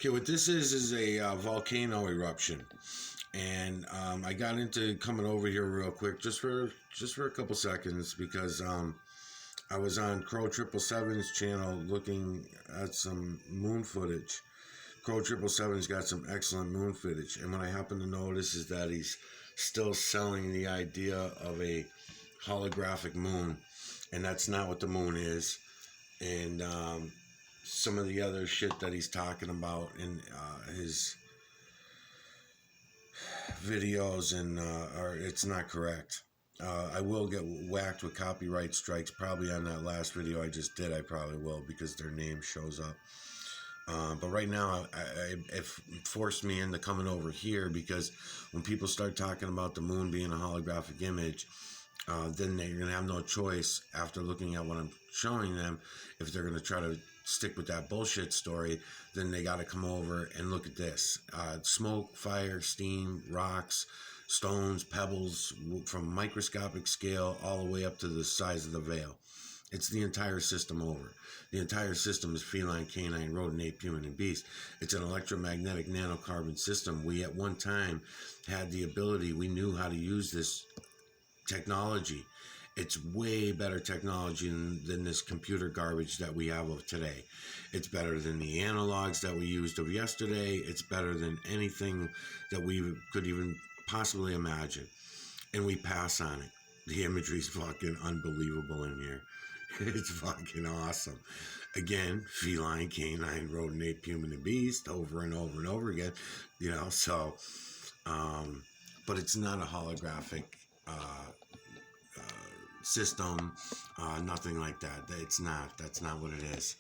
Okay, what this is a volcano eruption, and I got into coming over here real quick just for a couple seconds because I was on Crow 777's channel looking at some moon footage. Crow 777's got some excellent moon footage, and what I happen to notice is that he's still selling the idea of a holographic moon, and that's not what the moon is. And some of the other shit that he's talking about in his videos and or it's not correct. I will get whacked with copyright strikes probably on that last video I just did. I probably will because their name shows up. But right now, it forced me into coming over here because when people start talking about the moon being a holographic image, then they're going to have no choice after looking at what I'm showing them. If they're going to try to stick with that bullshit story, then they got to come over and look at this. Smoke, fire, steam, rocks, stones, pebbles, from microscopic scale all the way up to the size of the veil. It's the entire system over. The entire system is feline, canine, rodent, ape, human, and beast. It's an electromagnetic nanocarbon system. We at one time had the ability, we knew how to use this technology. It's way better technology than this computer garbage that we have of today. It's better than the analogs that we used of yesterday. It's better than anything that we could even possibly imagine. And we pass on it. The imagery's fucking unbelievable in here. It's fucking awesome. Again, feline, canine, rodent, ape, human, and beast, over and over and over again. You know, so, but it's not a holographic system, nothing like that. It's not. That's not what it is.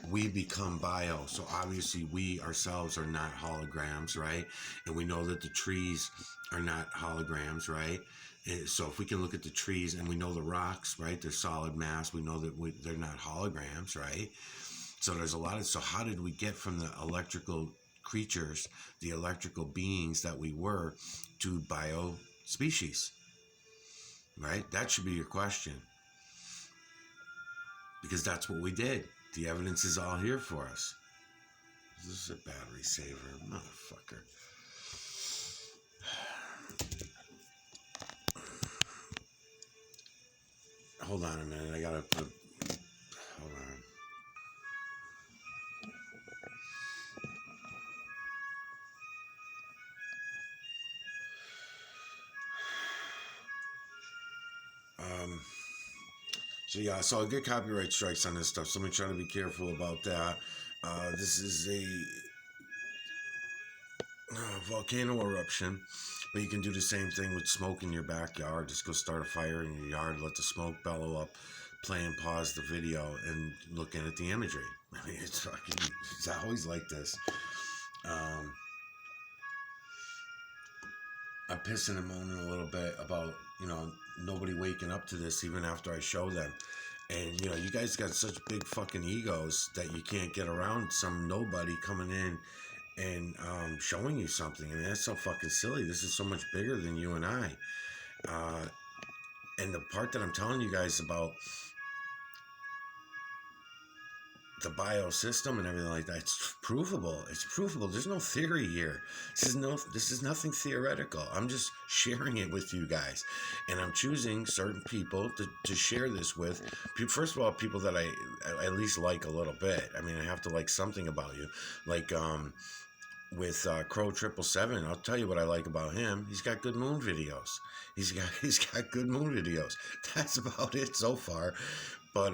We become bio, so obviously we ourselves are not holograms, right? And we know that the trees are not holograms, right? And so if we can look at the trees and we know the rocks, right? They're solid mass. We know that they're not holograms, right? So there's a lot of, so how did we get from the electrical creatures, the electrical beings that we were, to bio species? Right? That should be your question. Because that's what we did. The evidence is all here for us. This is a battery saver, motherfucker. Hold on a minute. I gotta put. Hold on. So yeah, so I get copyright strikes on this stuff, so I'm trying to be careful about that. This is a volcano eruption, but you can do the same thing with smoke in your backyard. Just go start a fire in your yard, let the smoke bellow up, play and pause the video, and look at the imagery. I mean, it's always like this. I'm pissing and moaning a little bit about, nobody waking up to this even after I show them. And, you guys got such big fucking egos that you can't get around some nobody coming in and showing you something. I mean, that's so fucking silly. This is so much bigger than you and I. And the part that I'm telling you guys about the biosystem and everything like that, it's provable. It's provable. There's no theory here. This is nothing theoretical. I'm just sharing it with you guys, and I'm choosing certain people to share this with. First of all, people that I at least like a little bit. I mean, I have to like something about you, like with Crow 777. I'll tell you what I like about him. He's got good moon videos. He's got good moon videos. That's about it so far. But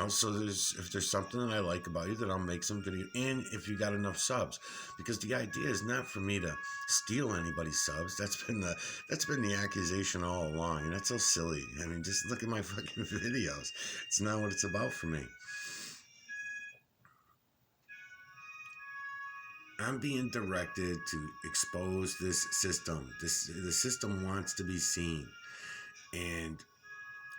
so if there's something that I like about you, then I'll make some video. And if you got enough subs, because the idea is not for me to steal anybody's subs. That's been the accusation all along, and that's so silly. I mean, just look at my fucking videos. It's not what it's about for me. I'm being directed to expose this system. The system wants to be seen, and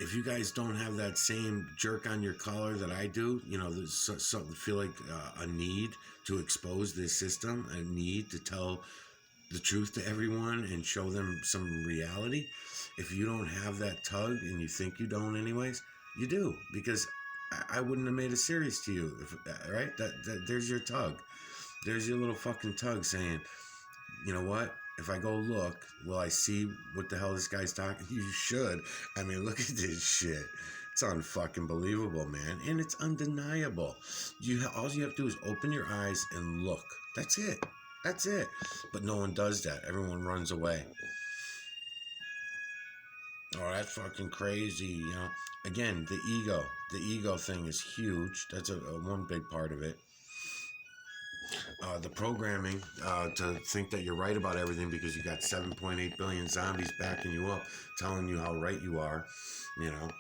if you guys don't have that same jerk on your collar that I do, there's something feel like a need to expose this system, a need to tell the truth to everyone and show them some reality. If you don't have that tug, and you think you don't anyways, you do, because I wouldn't have made a series to you, right? There's your tug. There's your little fucking tug saying, you know what? If I go look, will I see what the hell this guy's talking? You should. I mean, look at this shit. It's unfucking believable, man, and it's undeniable. All you have to do is open your eyes and look. That's it. That's it. But no one does that. Everyone runs away. Oh, that's fucking crazy, you know. Again, the ego thing is huge. That's a one big part of it. The programming to think that you're right about everything because you got 7.8 billion zombies backing you up, telling you how right you are, you know.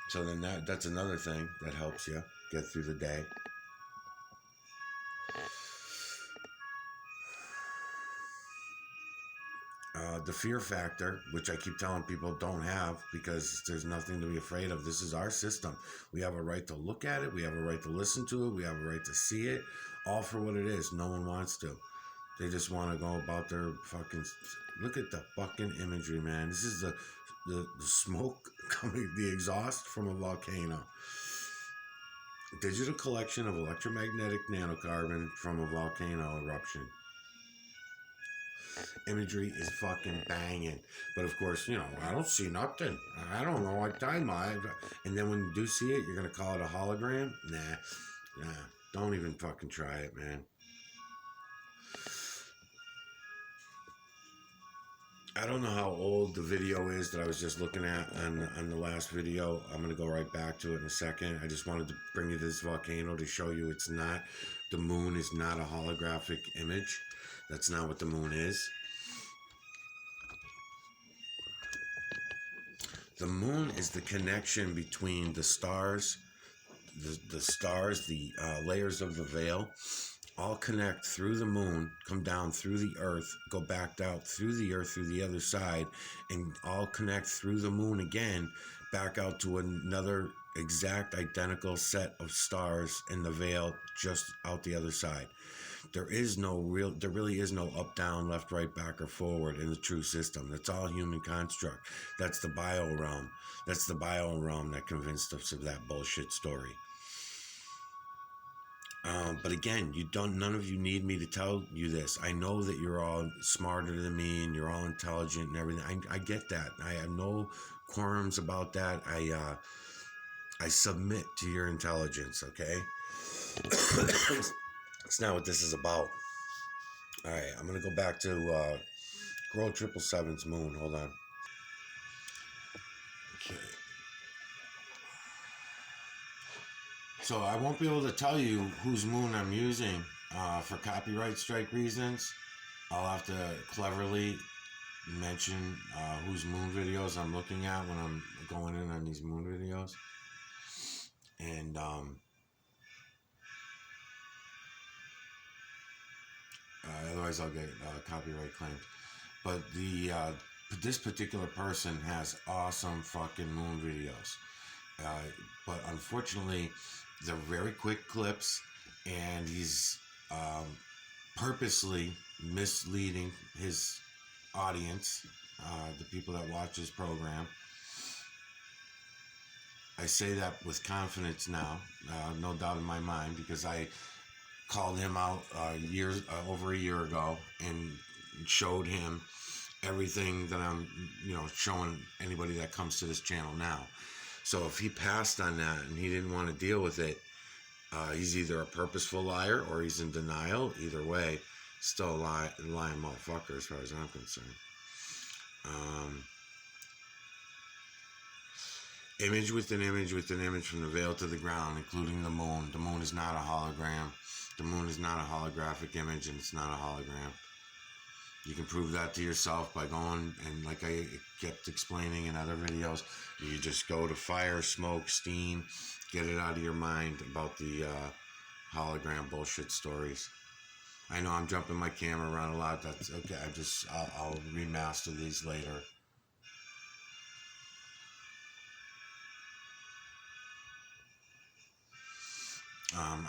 So then that's another thing that helps you get through the day. The fear factor, which I keep telling people don't have because there's nothing to be afraid of. This is our system. We have a right to look at it. We have a right to listen to it. We have a right to see it, all for what it is. No one wants to. They just want to go about their fucking... Look at the fucking imagery, man. This is the smoke coming, the exhaust from a volcano. Digital collection of electromagnetic nanocarbon from a volcano eruption. Imagery is fucking banging. But of course, you know, I don't see nothing. I don't know what time and then when you do see it, you're going to call it a hologram? Nah. Don't even fucking try it, man. I don't know how old the video is that I was just looking at on the last video. I'm going to go right back to it in a second. I just wanted to bring you this volcano to show you it's not, the moon is not a holographic image. That's not what the moon is. The moon is the connection between the stars, the layers of the veil, all connect through the moon, come down through the earth, go back out through the earth through the other side, and all connect through the moon again, back out to another exact identical set of stars in the veil just out the other side. There really is no up, down, left, right, back, or forward in the true system. That's all human construct. That's the bio realm. That's the bio realm that convinced us of that bullshit story. But again, none of you need me to tell you this. I know that you're all smarter than me and you're all intelligent and everything. I get that. I have no qualms about that. I submit to your intelligence, okay? That's not what this is about. All right, I'm going to go back to Girl 777's moon. Hold on. Okay. So I won't be able to tell you whose moon I'm using for copyright strike reasons. I'll have to cleverly mention whose moon videos I'm looking at when I'm going in on these moon videos. And otherwise I'll get copyright claims. But this particular person has awesome fucking moon videos. But unfortunately, they're very quick clips, and he's purposely misleading his audience, the people that watch his program. I say that with confidence now, no doubt in my mind, because I called him out over a year ago and showed him everything that I'm, showing anybody that comes to this channel now. So if he passed on that and he didn't want to deal with it, he's either a purposeful liar or he's in denial. Either way, still a lying motherfucker as far as I'm concerned. Image within image within image from the veil to the ground, including the moon. The moon is not a hologram. The moon is not a holographic image, and it's not a hologram. You can prove that to yourself by going, and like I kept explaining in other videos, you just go to fire, smoke, steam, get it out of your mind about the hologram bullshit stories. I know I'm jumping my camera around a lot. That's okay. I'll remaster these later.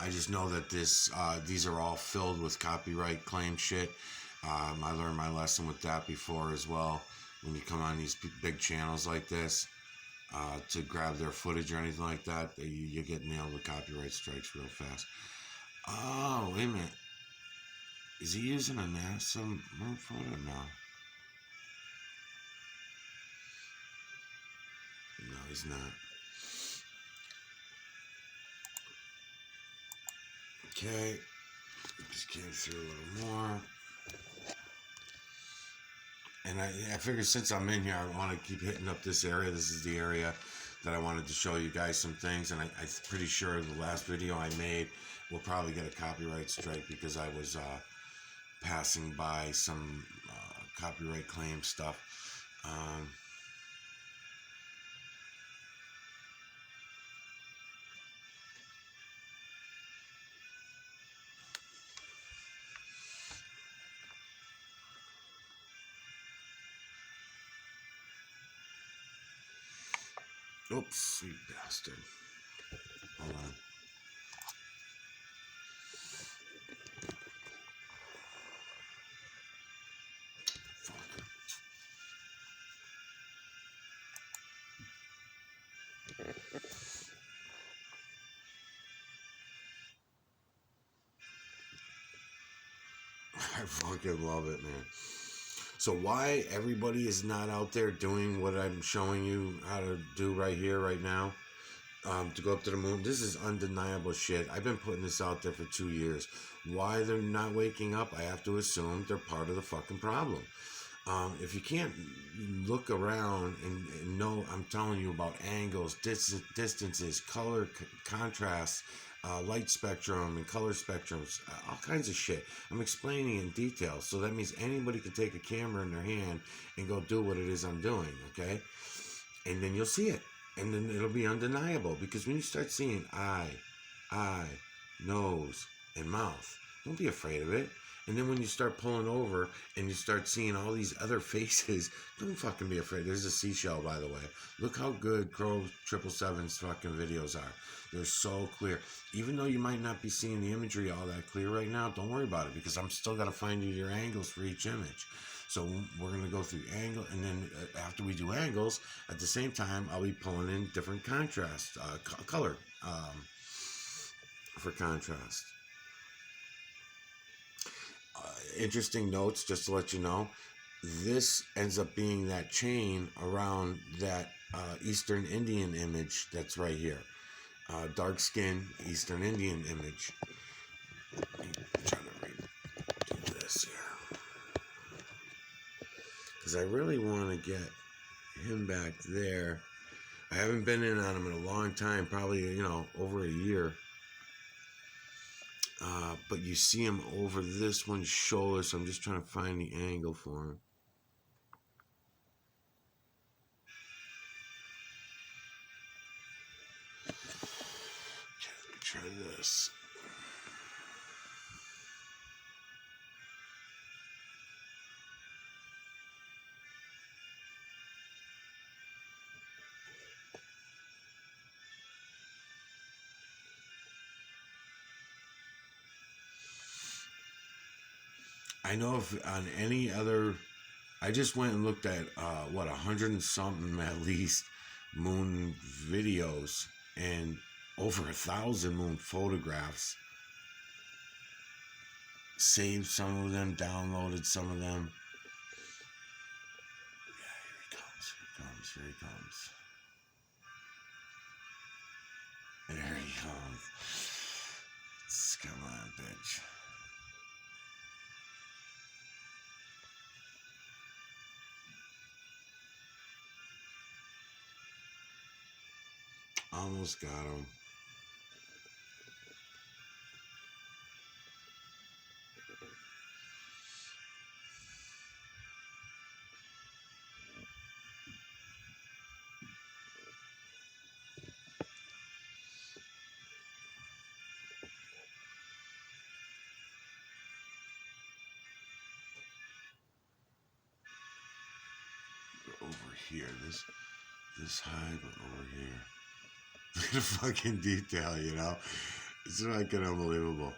I just know that these are all filled with copyright claim shit. I learned my lesson with that before as well. When you come on these big channels like this, to grab their footage or anything like that, you get nailed with copyright strikes real fast. Oh, wait a minute. Is he using a NASA moon photo? No. No, he's not. Okay. Just came through a little more. And I figured since I'm in here, I want to keep hitting up this area. This is the area that I wanted to show you guys some things. And I'm pretty sure the last video I made will probably get a copyright strike because I was passing by some copyright claim stuff. Oops, you bastard. Hold on. Fuck. I fucking love it, man. So why everybody is not out there doing what I'm showing you how to do right here, right now, to go up to the moon? This is undeniable shit. I've been putting this out there for 2 years. Why they're not waking up, I have to assume they're part of the fucking problem. If you can't look around and know, I'm telling you about angles, distances, color, contrast, light spectrum and color spectrums, all kinds of shit. I'm explaining in detail, so that means anybody can take a camera in their hand and go do what it is I'm doing, okay? And then you'll see it, and then it'll be undeniable, because when you start seeing eye, nose, and mouth, don't be afraid of it. And then when you start pulling over and you start seeing all these other faces, don't fucking be afraid. There's a seashell, by the way. Look how good Crow 777's fucking videos are. They're so clear. Even though you might not be seeing the imagery all that clear right now, don't worry about it, because I'm still going to find you your angles for each image. So we're going to go through angle, and then after we do angles, at the same time, I'll be pulling in different contrast, color for contrast. Interesting notes, just to let you know, this ends up being that chain around that Eastern Indian image that's right here. Dark skin Eastern Indian image. I'm trying to redo this here, because I really want to get him back there. I haven't been in on him in a long time, probably, over a year. But you see him over this one's shoulder, so I'm just trying to find the angle for him. Okay, let me try this. I know if on any other, I just went and looked at 100 and something at least moon videos and over 1,000 moon photographs. Saved some of them, downloaded some of them. Yeah, here he comes. There he comes. Come on, bitch. Almost got him. Over here, this high, but over here. Look at the fucking detail, It's fucking unbelievable.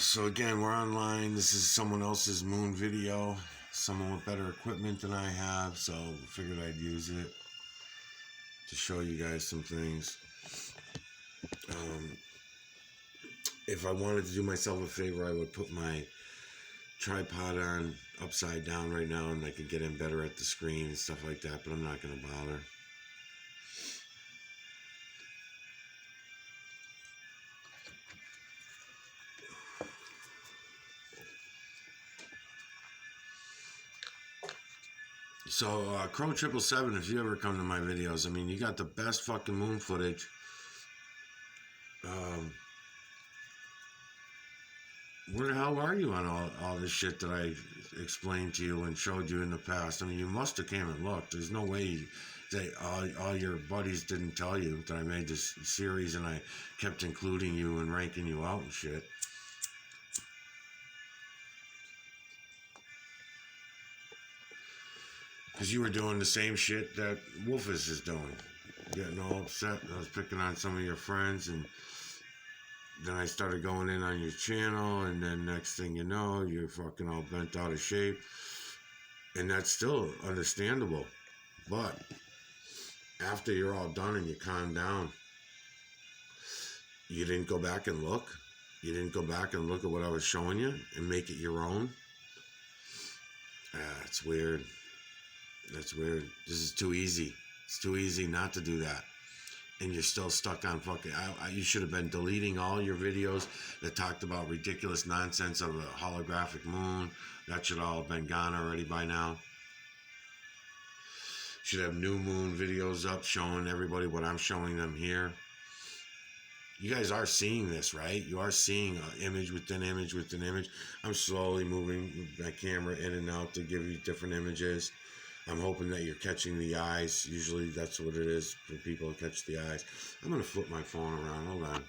So again, we're online. This is someone else's moon video. Someone with better equipment than I have, so figured I'd use it to show you guys some things. If I wanted to do myself a favor, I would put my tripod on upside down right now and I could get in better at the screen and stuff like that, but I'm not going to bother. So, Crow 777, if you ever come to my videos, I mean, you got the best fucking moon footage. Where the hell are you on all this shit that I explained to you and showed you in the past? I mean, you must have came and looked. There's no way that all your buddies didn't tell you that I made this series and I kept including you and ranking you out and shit. Because you were doing the same shit that Wolfus is doing. Getting all upset. I was picking on some of your friends, and then I started going in on your channel, and then next thing you know, you're fucking all bent out of shape. And that's still understandable. But after you're all done and you calm down, you didn't go back and look. You didn't go back and look at what I was showing you and make it your own. It's weird. That's weird. This is too easy. It's too easy not to do that. And you're still stuck on fucking... you should have been deleting all your videos that talked about ridiculous nonsense of a holographic moon. That should all have been gone already by now. Should have new moon videos up showing everybody what I'm showing them here. You guys are seeing this, right? You are seeing image within image within image. I'm slowly moving my camera in and out to give you different images. I'm hoping that you're catching the eyes. Usually that's what it is for people to catch the eyes. I'm going to flip my phone around. Hold on.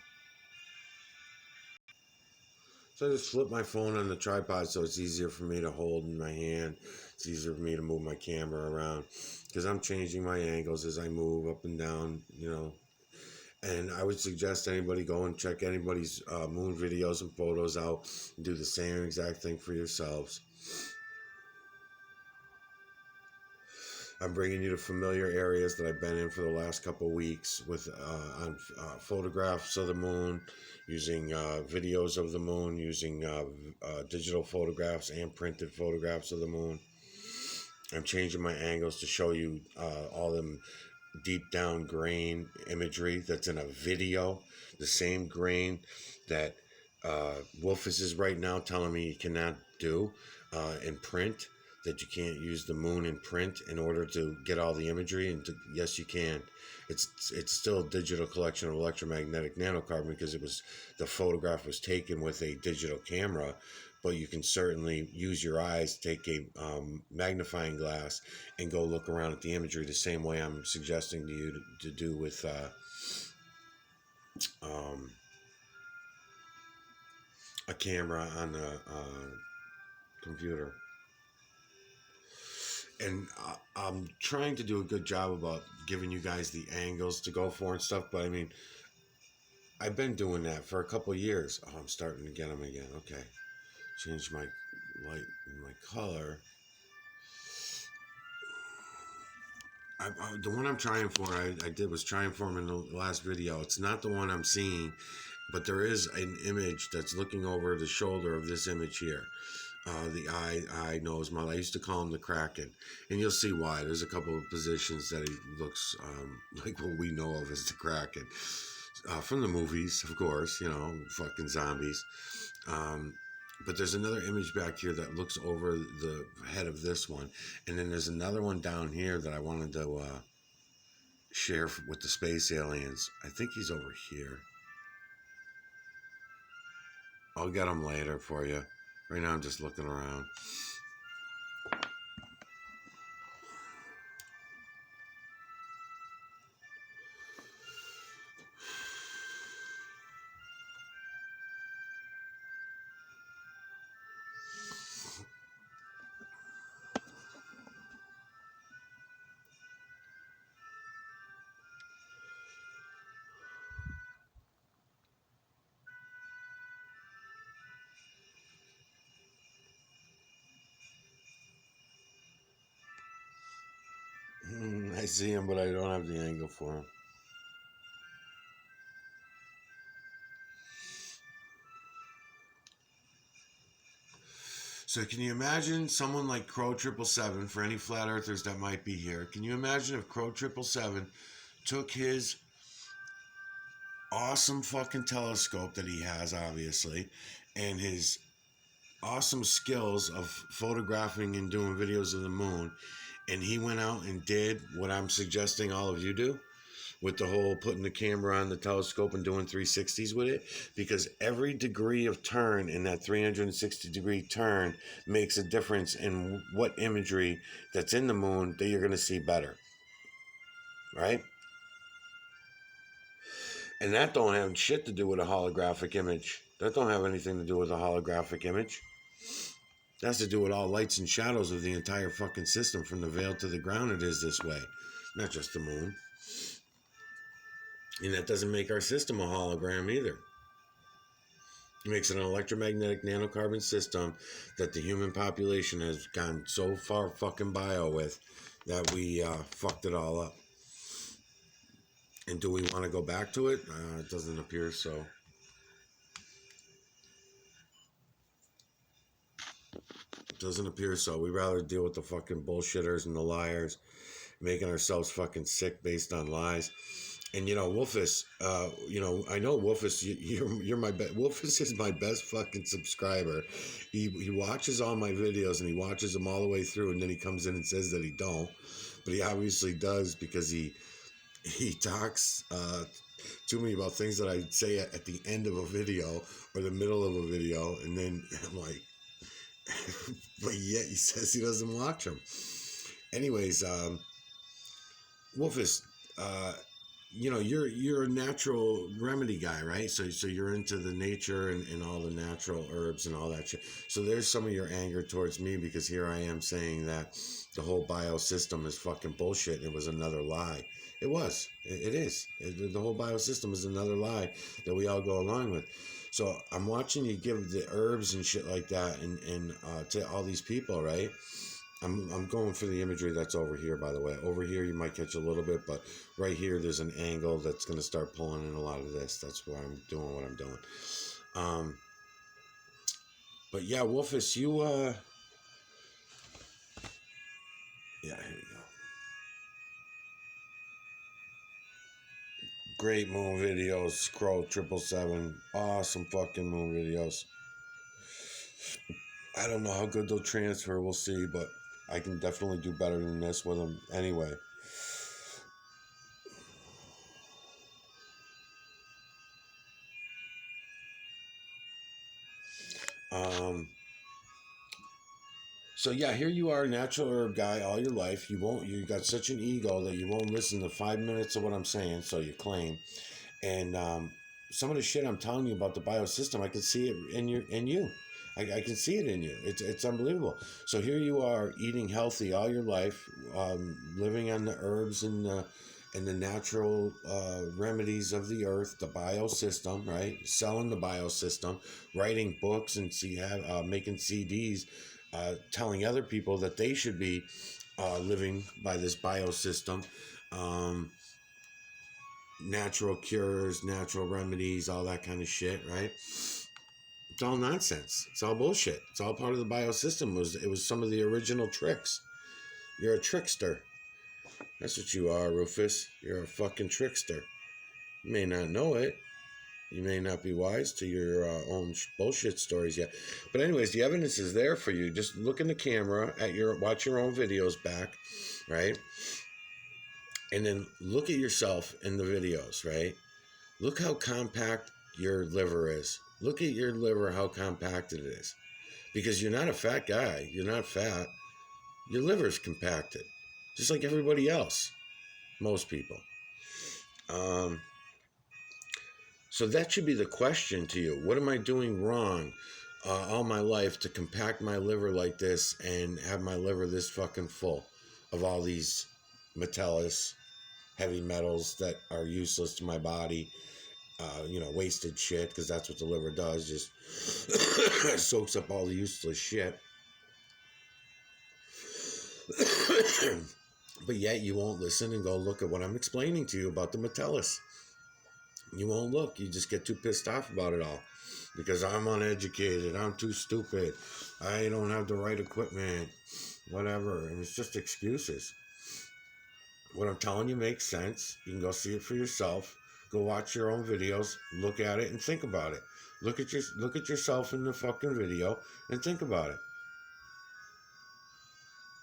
So I just flip my phone on the tripod so it's easier for me to hold in my hand. It's easier for me to move my camera around because I'm changing my angles as I move up and down, you know. And I would suggest anybody go and check anybody's moon videos and photos out and do the same exact thing for yourselves. I'm bringing you to familiar areas that I've been in for the last couple of weeks with on photographs of the moon, using videos of the moon, using digital photographs and printed photographs of the moon. I'm changing my angles to show you all them deep down grain imagery that's in a video, the same grain that Wolfus is right now telling me you cannot do in print, that you can't use the moon in print in order to get all the imagery, and yes you can. It's still a digital collection of electromagnetic nanocarbon because the photograph was taken with a digital camera, but you can certainly use your eyes, take a magnifying glass and go look around at the imagery the same way I'm suggesting to you to do with a camera on a computer. And I'm trying to do a good job about giving you guys the angles to go for and stuff, but I mean, I've been doing that for a couple of years. Oh, I'm starting to get them again. Okay. Change my light and my color. The one I'm trying for, I was trying for him in the last video. It's not the one I'm seeing, but there is an image that's looking over the shoulder of this image here. The eye, nose, mouth. I used to call him the Kraken, and you'll see why. There's a couple of positions that he looks like what we know of as the Kraken. From the movies, of course, you know, fucking zombies. But there's another image back here that looks over the head of this one. And then there's another one down here that I wanted to share with the space aliens. I think he's over here. I'll get him later for you. Right now I'm just looking around. I see him, but I don't have the angle for him. So can you imagine someone like Crow 777, for any flat earthers that might be here, can you imagine if Crow 777 took his awesome fucking telescope that he has, obviously, and his awesome skills of photographing and doing videos of the moon, and he went out and did what I'm suggesting all of you do with the whole putting the camera on the telescope and doing 360s with it, because every degree of turn in that 360-degree turn makes a difference in what imagery that's in the moon that you're going to see better, right? And that don't have shit to do with a holographic image. That don't have anything to do with a holographic image. That has to do with all lights and shadows of the entire fucking system, from the veil to the ground. It is this way, not just the moon. And that doesn't make our system a hologram either. It makes it an electromagnetic nanocarbon system that the human population has gone so far fucking bio with that we fucked it all up. And do we want to go back to it? It doesn't appear so. It doesn't appear so. We'd rather deal with the fucking bullshitters and the liars, making ourselves fucking sick based on lies. And you know, Wolfus, I know Wolfus, you're my best. Wolfus is my best fucking subscriber. He watches all my videos and he watches them all the way through, and then he comes in and says that he don't, but he obviously does, because he talks to me about things that I say at the end of a video or the middle of a video, and then I'm like, but yet he says he doesn't watch them. Anyways, Wolfus, you're a natural remedy guy, right? So you're into the nature and all the natural herbs and all that shit. So there's some of your anger towards me, because here I am saying that the whole biosystem is fucking bullshit. It was another lie. It was. It is. The whole biosystem is another lie that we all go along with. So I'm watching you give the herbs and shit like that and to all these people, right? I'm going for the imagery that's over here, by the way. Over here, you might catch a little bit, but right here, there's an angle that's going to start pulling in a lot of this. That's why I'm doing what I'm doing. But yeah, Wolfus, you, yeah, here we go. Great moon videos, Crow 777. Awesome fucking moon videos. I don't know how good they'll transfer. We'll see, but I can definitely do better than this with them anyway. So yeah, here you are, natural herb guy all your life. You got such an ego that you won't listen to 5 minutes of what I'm saying, so you claim. And some of the shit I'm telling you about the biosystem, I can see it in you. I can see it in you. It's unbelievable. So here you are, eating healthy all your life, living on the herbs and the natural remedies of the earth, the biosystem, right? Selling the biosystem, writing books and making CDs, telling other people that they should be living by this biosystem. Natural cures, natural remedies, all that kind of shit, right? It's all nonsense. It's all bullshit. It's all part of the biosystem. It was some of the original tricks. You're a trickster. That's what you are, Rufus. You're a fucking trickster. You may not know it. You may not be wise to your own bullshit stories yet. But anyways, the evidence is there for you. Just look in the camera watch your own videos back, right? And then look at yourself in the videos, right? Look how compact your liver is. Look at your liver, how compacted it is. Because you're not a fat guy. You're not fat. Your liver's compacted. Just like everybody else. Most people. So that should be the question to you. What am I doing wrong all my life to compact my liver like this and have my liver this fucking full of all these metals, heavy metals that are useless to my body? Wasted shit, because that's what the liver does, just soaks up all the useless shit. But yet you won't listen and go look at what I'm explaining to you about the Metellus. You won't look. You just get too pissed off about it all. Because I'm uneducated. I'm too stupid. I don't have the right equipment. Whatever. And it's just excuses. What I'm telling you makes sense. You can go see it for yourself. Go watch your own videos. Look at it and think about it. Look at yourself in the fucking video and think about it.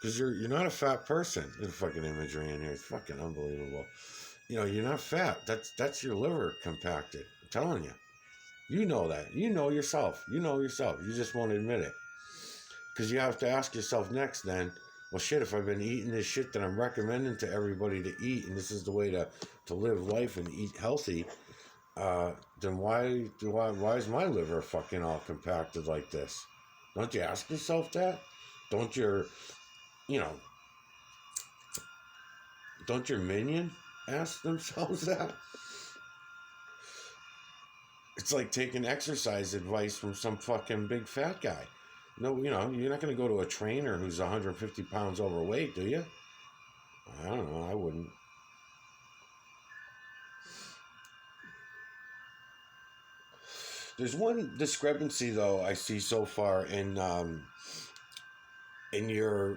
Because you're not a fat person. There's fucking imagery in here. It's fucking unbelievable. You know, you're not fat. That's your liver compacted. I'm telling you. You know that. You know yourself. You know yourself. You just won't admit it. Because you have to ask yourself next then, well, shit, if I've been eating this shit that I'm recommending to everybody to eat, and this is the way to live life and eat healthy, then why is my liver fucking all compacted like this? Don't you ask yourself that? Don't your, you know, don't your minion ask themselves that? It's like taking exercise advice from some fucking big fat guy. No, you know, you're not going to go to a trainer who's 150 pounds overweight, do you? I don't know. I wouldn't. There's one discrepancy though I see so far in your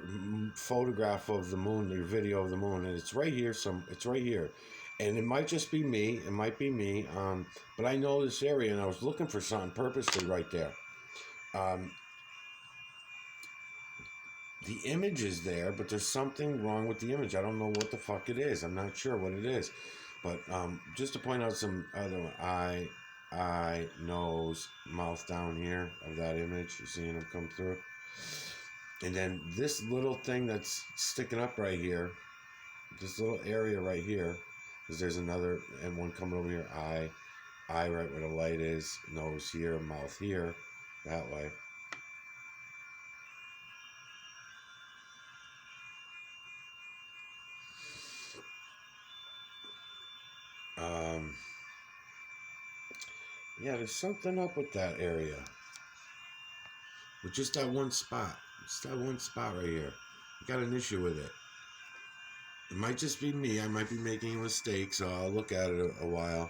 photograph of the moon, your video of the moon, and it's right here. It's right here, and it might just be me. It might be me. But I know this area, and I was looking for something purposely right there. Um, the image is there, but there's something wrong with the image. I don't know what the fuck it is. I'm not sure what it is. But just to point out some other one, eye, nose, mouth down here of that image. You're seeing them come through. And then this little thing that's sticking up right here, this little area right here, because there's another and one coming over here. Eye right where the light is, nose here, mouth here, that way. Um, yeah, there's something up with that area. With just that one spot. Just that one spot right here. I got an issue with it. It might just be me. I might be making a mistake, so I'll look at it a while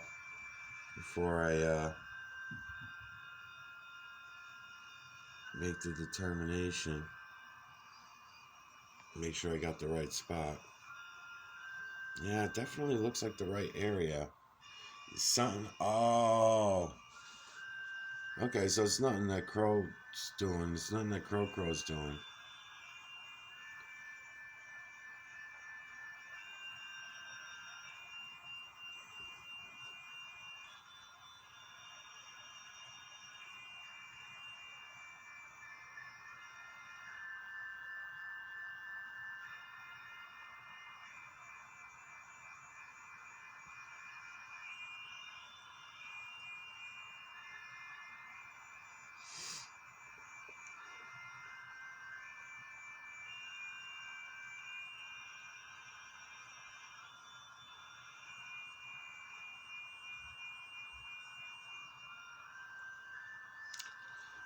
before I make the determination. Make sure I got the right spot. Yeah, it definitely looks like the right area. Something. Oh. Okay, so it's nothing that Crow's doing. It's nothing that Crow's doing.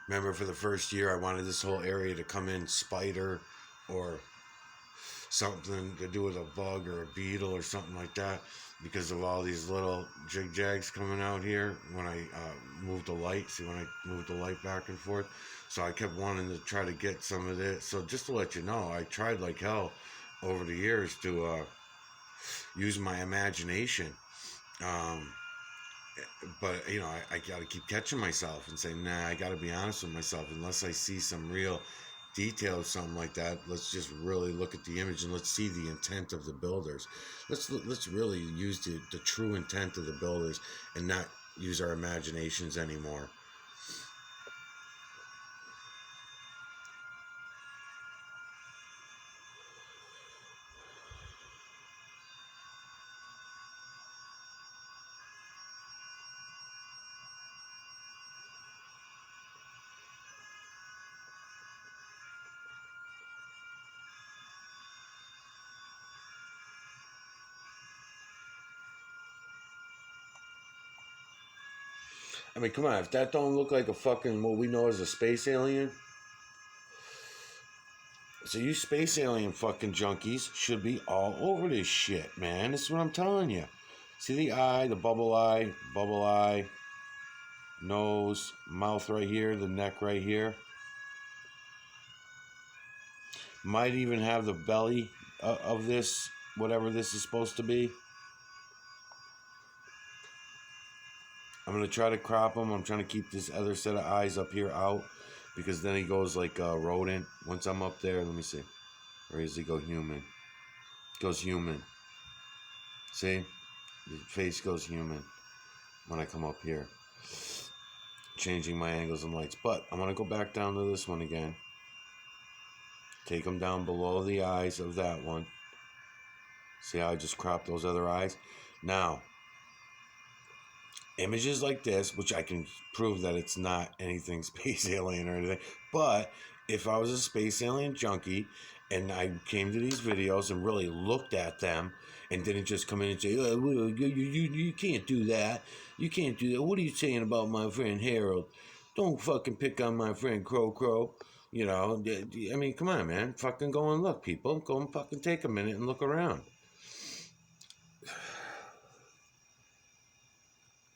Remember, for the first year, I wanted this whole area to come in spider or something to do with a bug or a beetle or something like that because of all these little jig jags coming out here when I moved the light. See, when I moved the light back and forth. So I kept wanting to try to get some of this. So just to let you know, I tried like hell over the years to use my imagination. Um, but you know, I got to keep catching myself and saying, nah, I got to be honest with myself. Unless I see some real detail, something like that, let's just really look at the image and let's see the intent of the builders. Let's really use the true intent of the builders and not use our imaginations anymore. I mean, come on, if that don't look like a fucking what we know as a space alien, So you space alien fucking junkies should be all over this shit, man. This is what I'm telling you. See the eye, the bubble eye, nose, mouth right here, the neck right here. Might even have the belly of this, whatever this is supposed to be. I'm going to try to crop him. I'm trying to keep this other set of eyes up here out, because then he goes like a rodent. Once I'm up there, let me see. Or does he go human? Goes human. See? The face goes human when I come up here. Changing my angles and lights. But I'm going to go back down to this one again. Take them down below the eyes of that one. See how I just cropped those other eyes? Now, images like this, which I can prove that it's not anything space alien or anything, but if I was a space alien junkie and I came to these videos and really looked at them and didn't just come in and say, oh, you can't do that. You can't do that. What are you saying about my friend Harold? Don't fucking pick on my friend Crow. You know, I mean, come on, man. Fucking go and look, people. Go and fucking take a minute and look around.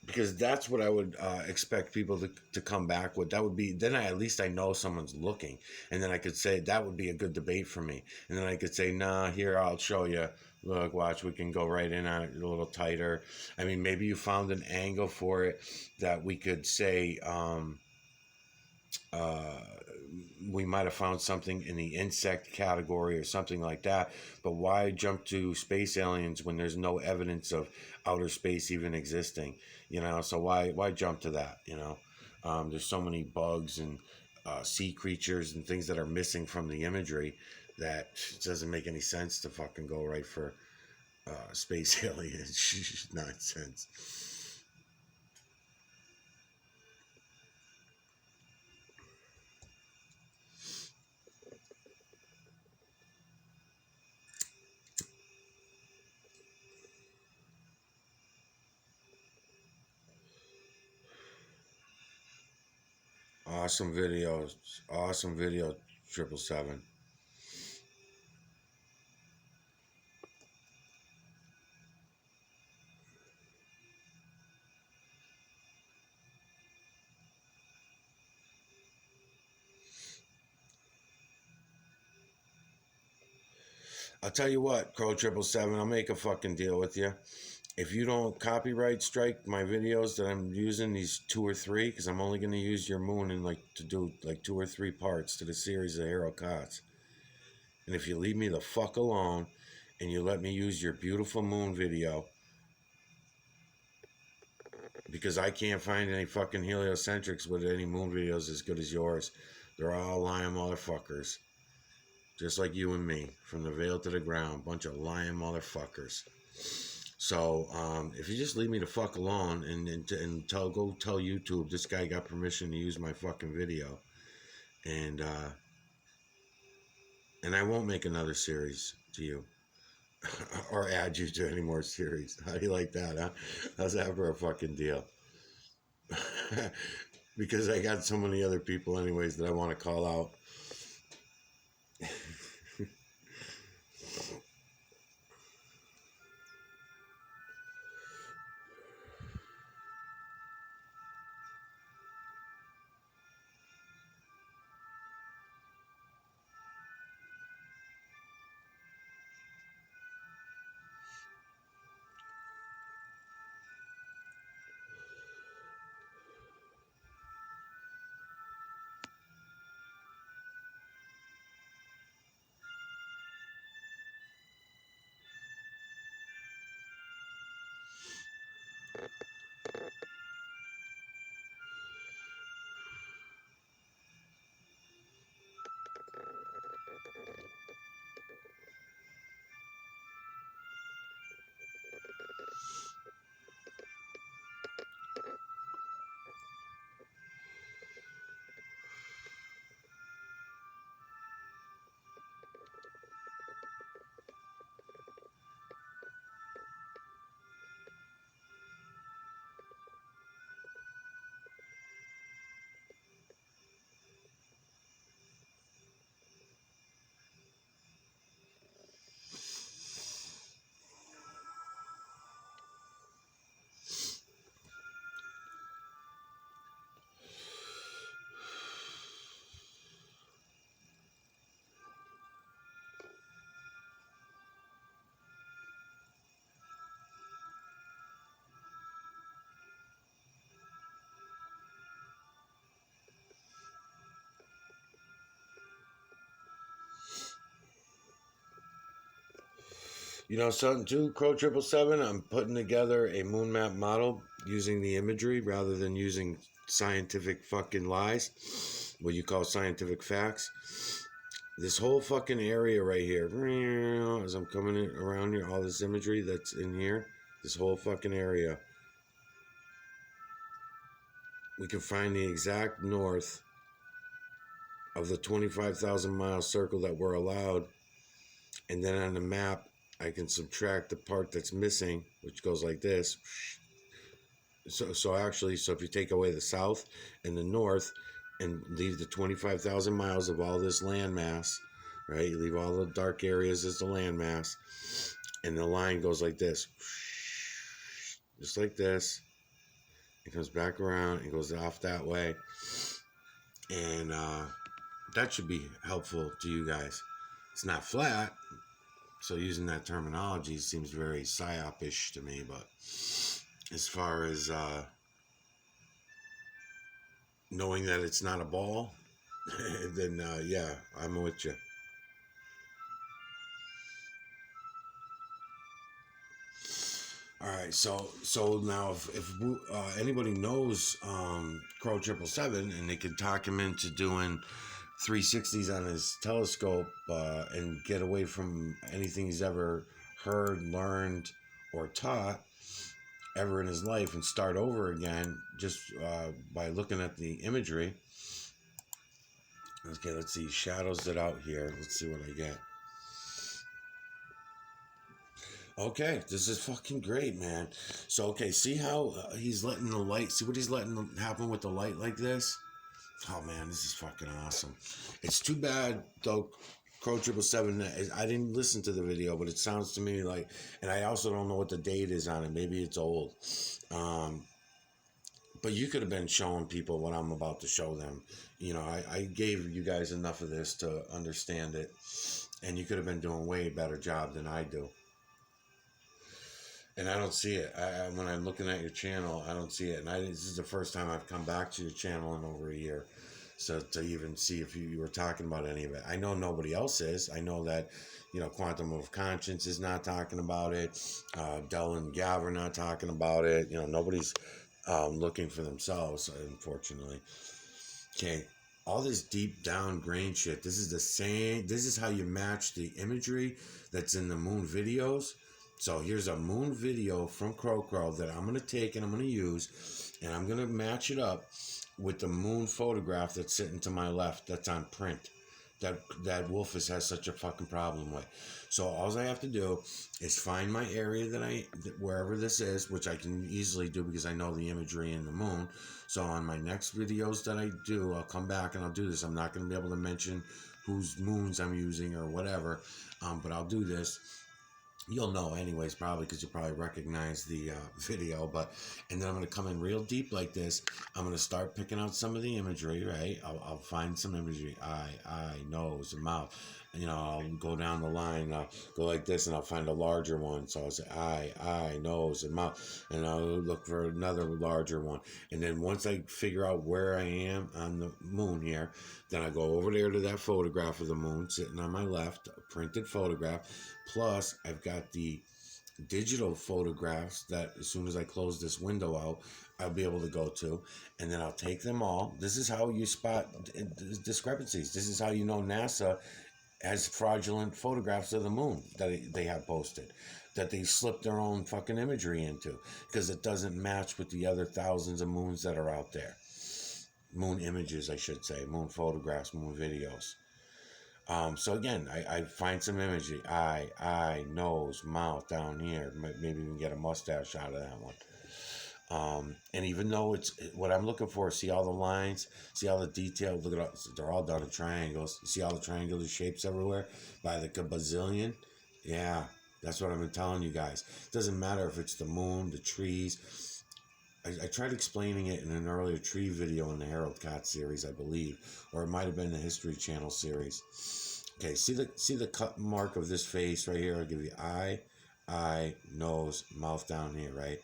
Because that's what I would expect people to come back with. That would be, then at least I know someone's looking. And then I could say, that would be a good debate for me. And then I could say, nah, here, I'll show you. Look, watch, we can go right in on it a little tighter. I mean, maybe you found an angle for it that we could say, we might have found something in the insect category or something like that. But why jump to space aliens when there's no evidence of outer space even existing? You know, so why jump to that? You know, there's so many bugs and sea creatures and things that are missing from the imagery that it doesn't make any sense to fucking go right for space aliens. Nonsense. Awesome videos. Awesome video, 777. I'll tell you what, Crow 777, I'll make a fucking deal with you. If you don't copyright strike my videos that I'm using, these 2 or 3, because I'm only going to use your moon and like to do like 2 or 3 parts to the series of Harakd Kautz. And if you leave me the fuck alone and you let me use your beautiful moon video, because I can't find any fucking heliocentrics with any moon videos as good as yours. They're all lying motherfuckers. Just like you and me, from the veil to the ground, bunch of lying motherfuckers. So if you just leave me the fuck alone and go tell YouTube this guy got permission to use my fucking video, and I won't make another series to you or add you to any more series. How do you like that, huh? How's that for a fucking deal? Because I got so many other people anyways that I want to call out. You know something too, Crow 777? I'm putting together a moon map model using the imagery rather than using scientific fucking lies, what you call scientific facts. This whole fucking area right here, as I'm coming around here, all this imagery that's in here, this whole fucking area, we can find the exact north of the 25,000 mile circle that we're allowed. And then on the map, I can subtract the part that's missing, which goes like this. So actually, if you take away the south and the north and leave the 25,000 miles of all this landmass, right? You leave all the dark areas as the landmass, and the line goes like this. Just like this. It comes back around and goes off that way. And that should be helpful to you guys. It's not flat, so using that terminology seems very psyop-ish to me, but as far as knowing that it's not a ball, then yeah, I'm with you. All right, so now if anybody knows Crow 777 and they could talk him into doing 360s on his telescope and get away from anything he's ever heard, learned, or taught ever in his life and start over again just by looking at the imagery. Okay, let's see. Shadows it out here. Let's see what I get. Okay, this is fucking great, man. So, okay, see how he's letting the light, see what he's letting happen with the light like this? Oh, man, this is fucking awesome. It's too bad, though, Crow 777, I didn't listen to the video, but it sounds to me like, and I also don't know what the date is on it. Maybe it's old. But you could have been showing people what I'm about to show them. You know, I gave you guys enough of this to understand it, and you could have been doing a way better job than I do. And I don't see it. When I'm looking at your channel, I don't see it. And this is the first time I've come back to your channel in over a year. So to even see if you were talking about any of it. I know nobody else is. I know that, you know, Quantum of Conscience is not talking about it. Dell and Gav are not talking about it. You know, nobody's looking for themselves, unfortunately. Okay. All this deep down grain shit. This is the same. This is how you match the imagery that's in the moon videos. So here's a moon video from Crow that I'm going to take and I'm going to use, and I'm going to match it up with the moon photograph that's sitting to my left that's on print that Wolfus has such a fucking problem with. So all I have to do is find my area wherever this is, which I can easily do because I know the imagery in the moon. So on my next videos that I do, I'll come back and I'll do this. I'm not going to be able to mention whose moons I'm using or whatever, but I'll do this. You'll know anyways, probably, because you'll probably recognize the video. And then I'm going to come in real deep like this. I'm going to start picking out some of the imagery, right? I'll find some imagery, eye, nose, and mouth. And, you know, I'll go down the line, I'll go like this, and I'll find a larger one. So I'll say eye, nose, and mouth. And I'll look for another larger one. And then once I figure out where I am on the moon here, then I go over there to that photograph of the moon sitting on my left, a printed photograph. Plus, I've got the digital photographs that as soon as I close this window out, I'll be able to go to. And then I'll take them all. This is how you spot discrepancies. This is how you know NASA has fraudulent photographs of the moon that they have posted, that they slipped their own fucking imagery into, because it doesn't match with the other thousands of moons that are out there. Moon images, I should say. Moon photographs, moon videos. So again, I find some imagery, eye, nose, mouth down here. Maybe even get a mustache out of that one. And even though it's what I'm looking for, see all the lines, see all the detail. Look at all, they're all done in triangles. You see all the triangular shapes everywhere by the bazillion. Yeah, that's what I've been telling you guys. It doesn't matter if it's the moon, the trees. I tried explaining it in an earlier tree video in the Harakd Kautz series, I believe, or it might have been the History Channel series. Okay, see the cut mark of this face right here? I'll give you eye, nose, mouth down here, right?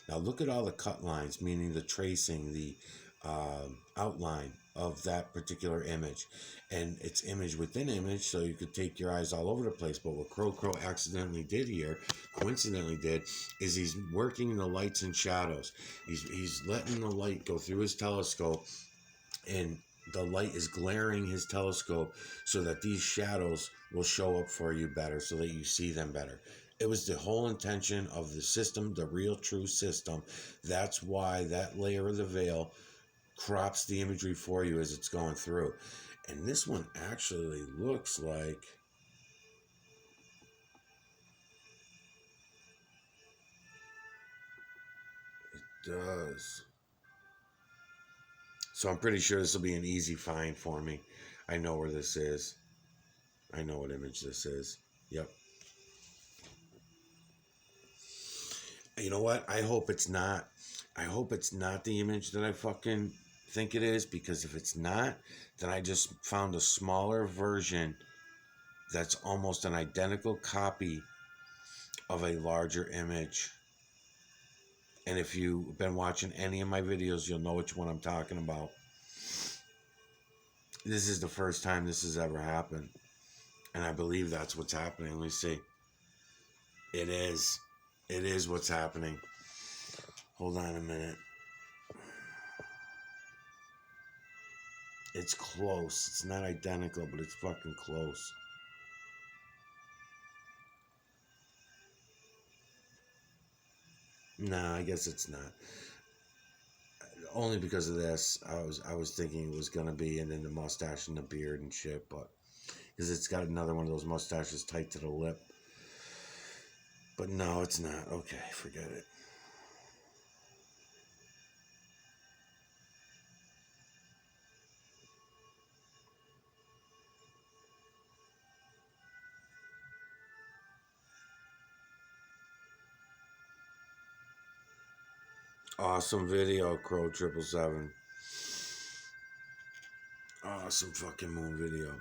Now look at all the cut lines, meaning the tracing, the outline of that particular image, and it's image within image, so you could take your eyes all over the place. But what Crow accidentally did here, coincidentally did, is he's working the lights and shadows. He's letting the light go through his telescope, and the light is glaring his telescope so that these shadows will show up for you better, so that you see them better. It was the whole intention of the system, the real true system. That's why that layer of the veil crops the imagery for you as it's going through. And this one actually looks like it does. So I'm pretty sure this will be an easy find for me. I know where this is. I know what image this is. Yep. You know what? I hope it's not. I hope it's not the image that I fucking think it is, because if it's not, then I just found a smaller version that's almost an identical copy of a larger image. And if you've been watching any of my videos, you'll know which one I'm talking about. This is the first time this has ever happened. And I believe that's what's happening. Let me see. It is. It is what's happening. Hold on a minute. It's close. It's not identical, but it's fucking close. Nah, I guess it's not. Only because of this, I was thinking it was gonna be, and then the mustache and the beard and shit, but because it's got another one of those mustaches tight to the lip. But no, it's not. Okay, forget it. Awesome video, Crow 777. Awesome fucking moon video.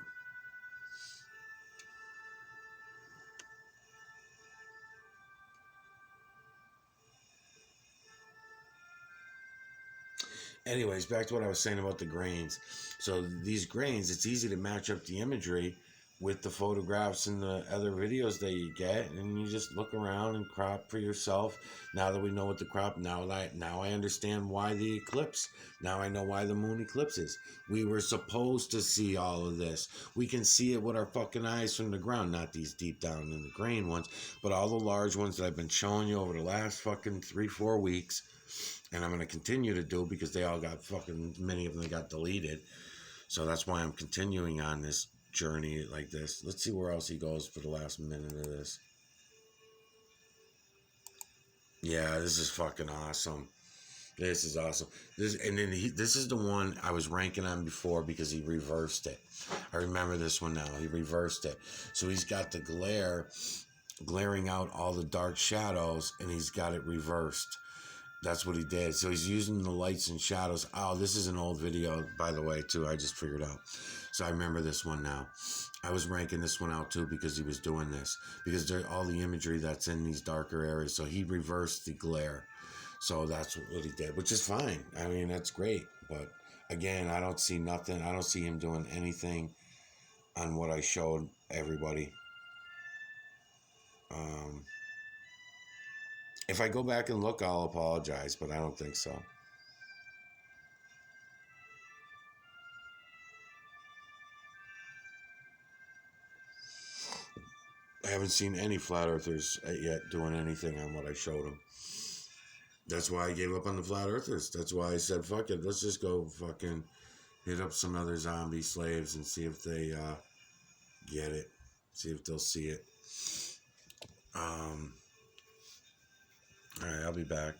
Anyways, back to what I was saying about the grains. So these grains, it's easy to match up the imagery with the photographs and the other videos that you get, and you just look around and crop for yourself. Now that we know what the crop, now I understand why the eclipse. Now I know why the moon eclipses. We were supposed to see all of this. We can see it with our fucking eyes from the ground, not these deep down in the grain ones, but all the large ones that I've been showing you over the last fucking 3-4 weeks. And I'm going to continue to do, because they all got fucking, many of them got deleted. So that's why I'm continuing on this journey like this. Let's see where else he goes for the last minute of this. Yeah, this is fucking awesome. This is awesome. This is the one I was ranking on before, because he reversed it. I remember this one now. He reversed it. So he's got the glaring out all the dark shadows, and he's got it reversed. That's what he did. So he's using the lights and shadows. Oh, this is an old video, by the way, too. I just figured out. So I remember this one now. I was ranking this one out, too, because he was doing this. Because all the imagery that's in these darker areas. So he reversed the glare. So that's what he did, which is fine. I mean, that's great. But, again, I don't see nothing. I don't see him doing anything on what I showed everybody. If I go back and look, I'll apologize, but I don't think so. I haven't seen any flat earthers yet doing anything on what I showed them. That's why I gave up on the flat earthers. That's why I said, fuck it, let's just go fucking hit up some other zombie slaves and see if they get it. See if they'll see it. All right, I'll be back.